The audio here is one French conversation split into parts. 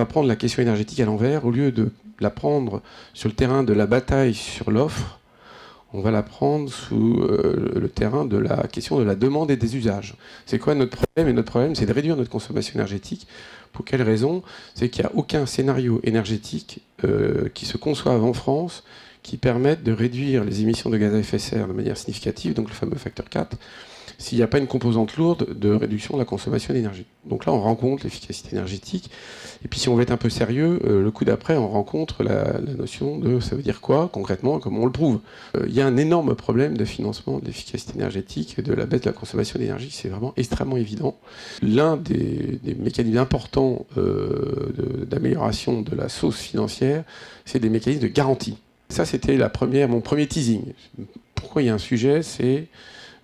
va prendre la question énergétique à l'envers. Au lieu de la prendre sur le terrain de la bataille sur l'offre, on va la prendre sous le terrain de la question de la demande et des usages. C'est quoi notre problème? Et notre problème, c'est de réduire notre consommation énergétique. Pour quelle raison? C'est qu'il n'y a aucun scénario énergétique qui se conçoive en France qui permette de réduire les émissions de gaz à effet de serre de manière significative, donc le fameux facteur 4, s'il n'y a pas une composante lourde de réduction de la consommation d'énergie. Donc là, on rencontre l'efficacité énergétique. Et puis si on veut être un peu sérieux, le coup d'après, on rencontre la notion de ça veut dire quoi concrètement, comment on le prouve. Il y a un énorme problème de financement de l'efficacité énergétique et de la baisse de la consommation d'énergie. C'est vraiment extrêmement évident. L'un des mécanismes importants d'amélioration de la sauce financière, c'est des mécanismes de garantie. Ça, c'était mon premier teasing. Pourquoi il y a un sujet, c'est...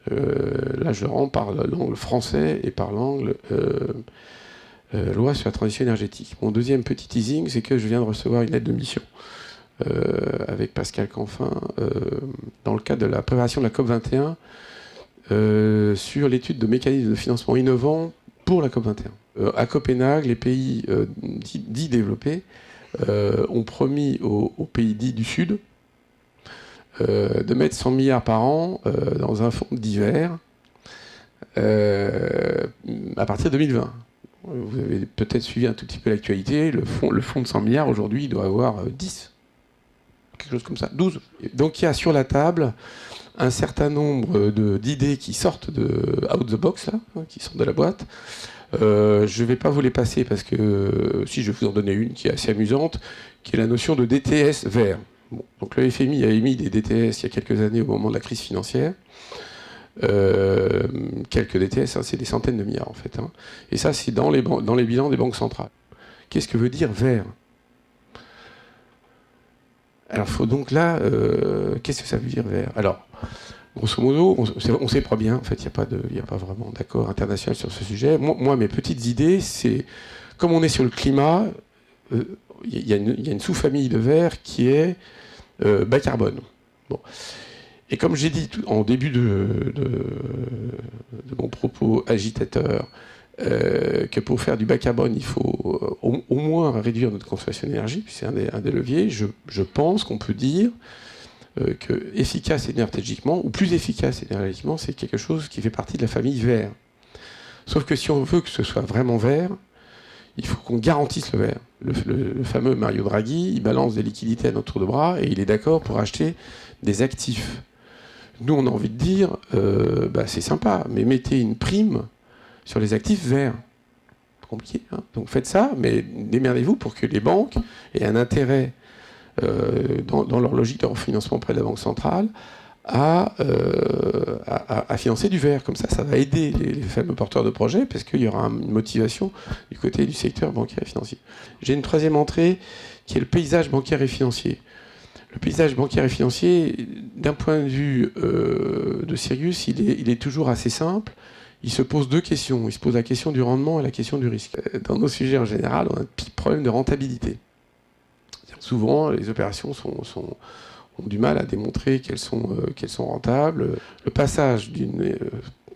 là, je rentre par l'angle français et par l'angle loi sur la transition énergétique. Mon deuxième petit teasing, c'est que je viens de recevoir une lettre de mission avec Pascal Canfin dans le cadre de la préparation de la COP21 sur l'étude de mécanismes de financement innovants pour la COP21. À Copenhague, les pays dits développés ont promis aux pays dits du Sud de mettre 100 milliards par an dans un fonds divers à partir de 2020. Vous avez peut-être suivi un tout petit peu l'actualité. Le fonds de 100 milliards, aujourd'hui, il doit avoir 10. Quelque chose comme ça. 12. Donc il y a sur la table un certain nombre d'idées qui sortent de out the box, là, qui sortent de la boîte. Je ne vais pas vous les passer parce que si je vais vous en donner une qui est assez amusante, qui est la notion de DTS vert. Bon, donc le FMI a émis des DTS il y a quelques années au moment de la crise financière. Quelques DTS, hein, c'est des centaines de milliards en fait. Hein. Et ça, c'est dans les bilans des banques centrales. Qu'est-ce que veut dire vert? Alors, faut donc là, qu'est-ce que ça veut dire vert? Alors, grosso modo, on sait pas bien. En fait, il n'y a pas vraiment d'accord international sur ce sujet. Moi, mes petites idées, c'est comme on est sur le climat, il y a une sous-famille de vert qui est bas carbone. Bon. Et comme j'ai dit en début de mon propos agitateur, que pour faire du bas carbone, il faut au moins réduire notre consommation d'énergie, puis c'est un des leviers, je pense qu'on peut dire que efficace énergétiquement, ou plus efficace énergétiquement, c'est quelque chose qui fait partie de la famille vert. Sauf que si on veut que ce soit vraiment vert, il faut qu'on garantisse le vert. Le fameux Mario Draghi, il balance des liquidités à notre tour de bras et il est d'accord pour acheter des actifs. Nous, on a envie de dire, c'est sympa, mais mettez une prime sur les actifs verts. Compliqué, hein. Donc faites ça, mais démerdez-vous pour que les banques aient un intérêt dans leur logique de refinancement auprès de la Banque centrale à financer du vert. Comme ça va aider les fameux porteurs de projets parce qu'il y aura une motivation du côté du secteur bancaire et financier. J'ai une troisième entrée qui est le paysage bancaire et financier. Le paysage bancaire et financier, d'un point de vue de Sirius, il est toujours assez simple. Il se pose deux questions. Il se pose la question du rendement et la question du risque. Dans nos sujets en général, on a un petit problème de rentabilité. Souvent, les opérations ont du mal à démontrer qu'elles sont rentables. Le passage d'une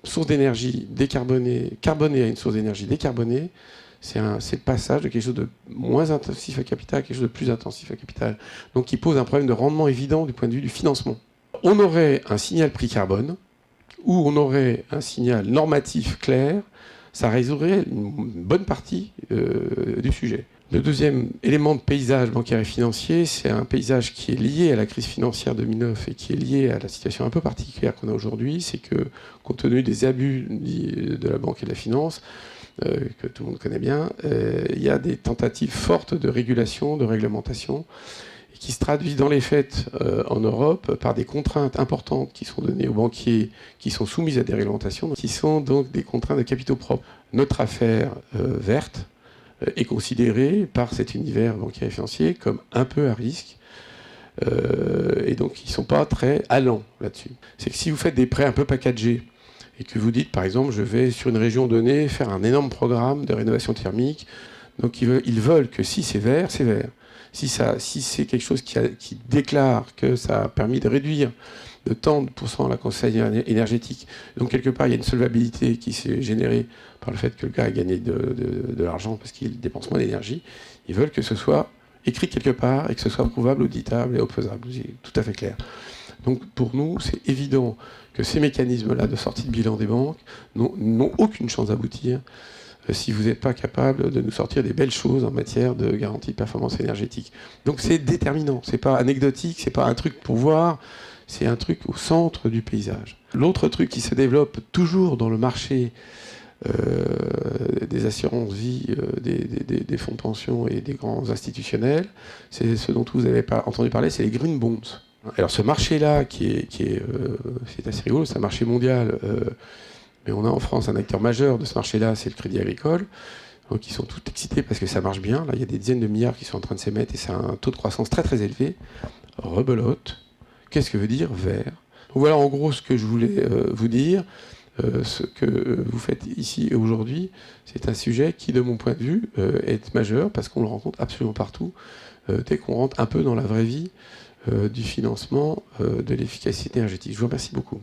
source d'énergie carbonée à une source d'énergie décarbonée, c'est le passage de quelque chose de moins intensif à capital à quelque chose de plus intensif à capital. Donc qui pose un problème de rendement évident du point de vue du financement. On aurait un signal prix carbone, ou on aurait un signal normatif clair, ça résoudrait une bonne partie du sujet. Le deuxième élément de paysage bancaire et financier, c'est un paysage qui est lié à la crise financière 2009 et qui est lié à la situation un peu particulière qu'on a aujourd'hui. C'est que, compte tenu des abus de la banque et de la finance, que tout le monde connaît bien, il y a des tentatives fortes de régulation, de réglementation, qui se traduisent dans les faits en Europe par des contraintes importantes qui sont données aux banquiers qui sont soumis à des réglementations, qui sont donc des contraintes de capitaux propres. Notre affaire verte est considérée par cet univers bancaire et financier comme un peu à risque. Et donc, ils ne sont pas très allants là-dessus. C'est que si vous faites des prêts un peu packagés et que vous dites, par exemple, je vais sur une région donnée faire un énorme programme de rénovation thermique, donc ils veulent que si c'est vert, c'est vert. Si c'est quelque chose qui déclare que ça a permis de réduire de tant de pourcents la consommation énergétique, donc quelque part il y a une solvabilité qui s'est générée par le fait que le gars a gagné de l'argent parce qu'il dépense moins d'énergie, Ils veulent que ce soit écrit quelque part et que ce soit prouvable, auditable et opposable. C'est tout à fait clair. Donc pour nous, c'est évident que ces mécanismes-là de sortie de bilan des banques n'ont aucune chance d'aboutir si vous n'êtes pas capable de nous sortir des belles choses en matière de garantie de performance énergétique. Donc c'est déterminant, c'est pas anecdotique, c'est pas un truc pour voir, c'est un truc au centre du paysage. L'autre truc qui se développe toujours dans le marché des assurances vie, des fonds de pension et des grands institutionnels, c'est ce dont vous avez entendu parler, c'est les green bonds. Alors ce marché-là, c'est assez rigolo, c'est un marché mondial, mais on a en France un acteur majeur de ce marché-là, c'est le Crédit Agricole. Donc ils sont tous excités parce que ça marche bien. Là, il y a des dizaines de milliards qui sont en train de s'émettre et c'est un taux de croissance très très élevé. Rebelote. Qu'est-ce que veut dire vert? Donc voilà en gros ce que je voulais vous dire. Ce que vous faites ici et aujourd'hui, c'est un sujet qui, de mon point de vue, est majeur parce qu'on le rencontre absolument partout. Dès qu'on rentre un peu dans la vraie vie du financement de l'efficacité énergétique. Je vous remercie beaucoup.